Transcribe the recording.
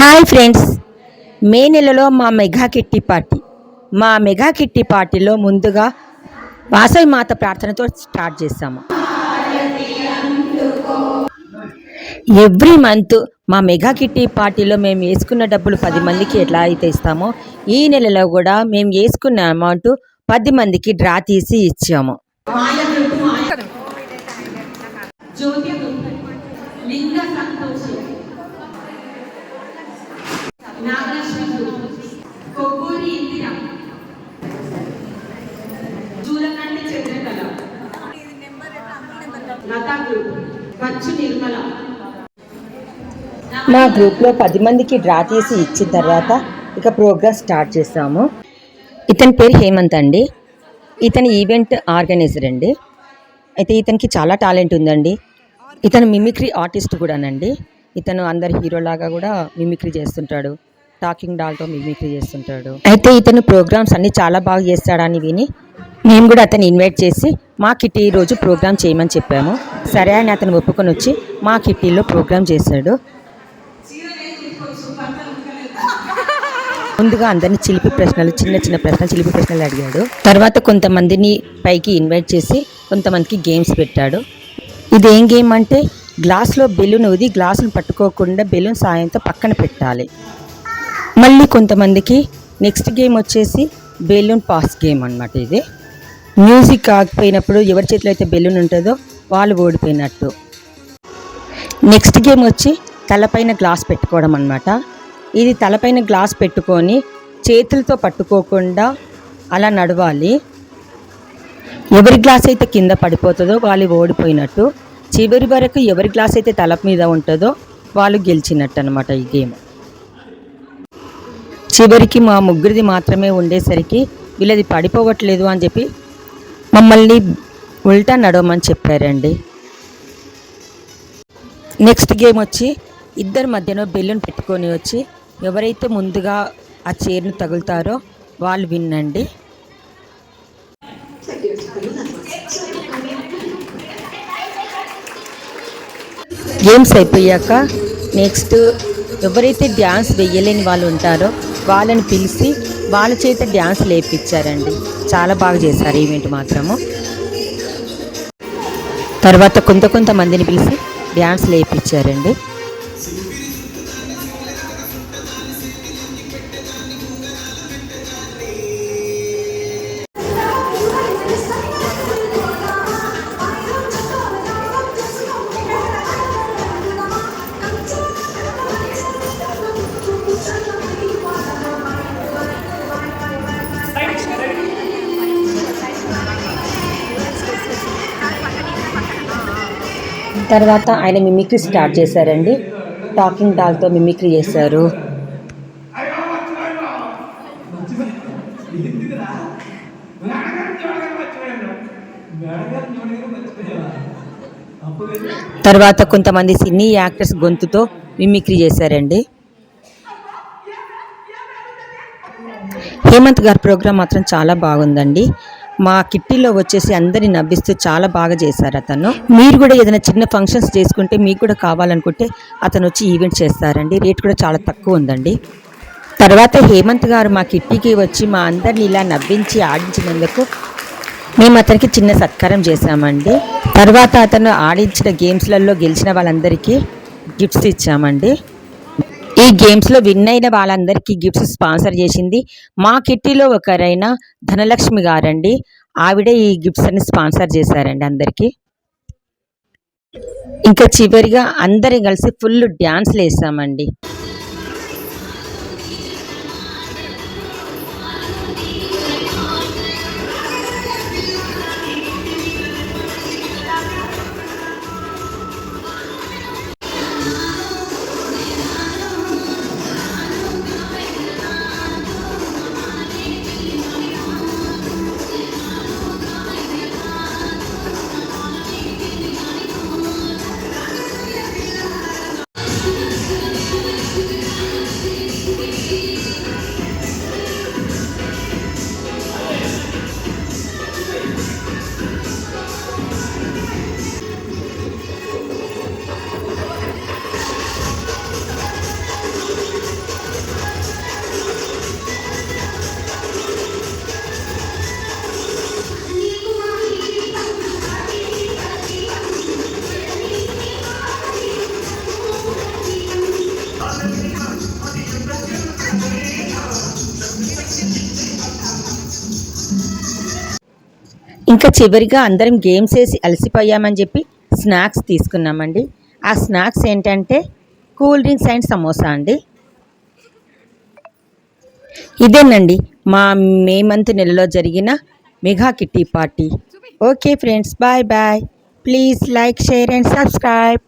Hi friends, మే నెలలో మా mega kitty పార్టీలో ముందుగా వాసవి మాత ప్రార్థనతో స్టార్ట్ చేస్తాము. ఎవ్రీ మంత్ మా మెగా కిట్టి పార్టీలో మేము వేసుకున్న డబ్బులు 10 మందికి ఎట్లా అయితే ఇస్తామో, ఈ నెలలో కూడా మేము వేసుకున్న అమౌంట్ 10 మందికి డ్రా తీసి ఇచ్చాము. మా గ్రూప్లో 10 మందికి డ్రా తీసి ఇచ్చిన తర్వాత ఇక ప్రోగ్రామ్ స్టార్ట్ చేస్తాము. ఇతని పేరు హేమంత్ అండి. ఇతని ఈవెంట్ ఆర్గనైజర్ అండి. అయితే ఇతనికి చాలా టాలెంట్ ఉందండి. ఇతను మిమిక్రీ ఆర్టిస్ట్ కూడానండి. ఇతను అందరి హీరోలాగా కూడా మిమిక్రీ చేస్తుంటాడు. టాకింగ్ డాల్తో మిమిక్రీ చేస్తుంటాడు. అయితే ఇతను ప్రోగ్రామ్స్ అన్నీ చాలా బాగా చేస్తాడని విని మేము కూడా అతన్ని ఇన్వైట్ చేసి మా కిట్టి రోజు ప్రోగ్రామ్ చేయమని చెప్పాము. సరే అని అతను ఒప్పుకొని వచ్చి మా కిట్టీలో ప్రోగ్రామ్ చేశాడు. ముందుగా అందరినీ చిన్న చిన్న చిలిపి ప్రశ్నలు అడిగాడు. తర్వాత కొంతమందిని పైకి ఇన్వైట్ చేసి కొంతమందికి గేమ్స్ పెట్టాడు. ఇదేం గేమ్ అంటే గ్లాస్లో బెలూన్ ఊది గ్లాసును పట్టుకోకుండా బెలూన్ సాయంతో పక్కన పెట్టాలి. మళ్ళీ కొంతమందికి నెక్స్ట్ గేమ్ వచ్చేసి బెలూన్ పాస్ గేమ్ అన్నమాట. ఇది మ్యూజిక్ ఆగిపోయినప్పుడు ఎవరి చేతిలో అయితే బెలూన్ ఉంటుందో వాళ్ళు ఓడిపోయినట్టు. నెక్స్ట్ గేమ్ వచ్చి తలపైన గ్లాస్ పెట్టుకోవడం అన్నమాట. ఇది తలపైన గ్లాస్ పెట్టుకొని చేతులతో పట్టుకోకుండా అలా నడవాలి. ఎవరి గ్లాస్ అయితే కింద పడిపోతుందో వాళ్ళు ఓడిపోయినట్టు. చివరి వరకు ఎవరి గ్లాస్ అయితే తల మీద ఉంటుందో వాళ్ళు గెలిచినట్టు అనమాట ఈ గేమ్. చివరికి మా ముగ్గురిది మాత్రమే ఉండేసరికి వీళ్ళది పడిపోవట్లేదు అని చెప్పి మమ్మల్ని ఉల్టా నడవమని చెప్పారండి. నెక్స్ట్ గేమ్ వచ్చి ఇద్దరి మధ్యలో బెలూన్ పెట్టుకొని వచ్చి ఎవరైతే ముందుగా ఆ చైర్ను తగులుతారో వాళ్ళు విన్నండి. గేమ్స్ అయిపోయాక నెక్స్ట్ ఎవరైతే డ్యాన్స్ వేయలేని వాళ్ళు ఉంటారో వాళ్ళని పిలిచి వాళ్ళ చేత డ్యాన్స్ లేపించారండి. చాలా బాగా చేశారు ఈవెంట్ మాత్రము. తర్వాత కొంతమందిని పిలిచి డ్యాన్స్ లేపించారండి. తర్వాత ఆయన మిమిక్రీ స్టార్ట్ చేశారండి. టాకింగ్ డాల్తో మిమిక్రీ చేశారు. తర్వాత కొంతమంది సినీ యాక్టర్స్ గొంతుతో మిమిక్రీ చేశారండి. హేమంత్ గారి ప్రోగ్రాం మాత్రం చాలా బాగుందండి. మా కిట్టీలో వచ్చేసి అందరిని నవ్విస్తూ చాలా బాగా చేశారు అతను. మీరు కూడా ఏదైనా చిన్న ఫంక్షన్స్ చేసుకుంటే మీకు కూడా కావాలనుకుంటే అతను వచ్చి ఈవెంట్ చేస్తారండి. రేట్ కూడా చాలా తక్కువ ఉందండి. తర్వాత హేమంత్ గారు మా కిట్టీకి వచ్చి మా అందరిని ఇలా నవ్వించి ఆడించినందుకు మేము అతనికి చిన్న సత్కారం చేశామండి. తర్వాత అతను ఆడించిన గేమ్స్లలో గెలిచిన వాళ్ళందరికీ గిఫ్ట్స్ ఇచ్చామండి. ఈ గేమ్స్లో విన్ అయిన వాళ్ళందరికీ గిఫ్ట్స్ స్పాన్సర్ చేసింది మా కిట్టీలో ఒకరైన ధనలక్ష్మి గారండి. ఆవిడే ఈ గిఫ్ట్స్ అన్ని స్పాన్సర్ చేశారండి అందరికీ. ఇంకా చివరిగా అందరం కలిసి ఫుల్ డ్యాన్స్లు వేసామండి. ఇంకా చివరిగా అందరం గేమ్స్ వేసి అలసిపోయామని చెప్పి స్నాక్స్ తీసుకున్నామండి. ఆ స్నాక్స్ ఏంటంటే కూల్ డ్రింక్స్ అండ్ సమోసా అండి. ఇదేనండి మా మే మంత్ నెలలో జరిగిన mega kitty party. Okay friends, bye bye. Please like, share and subscribe.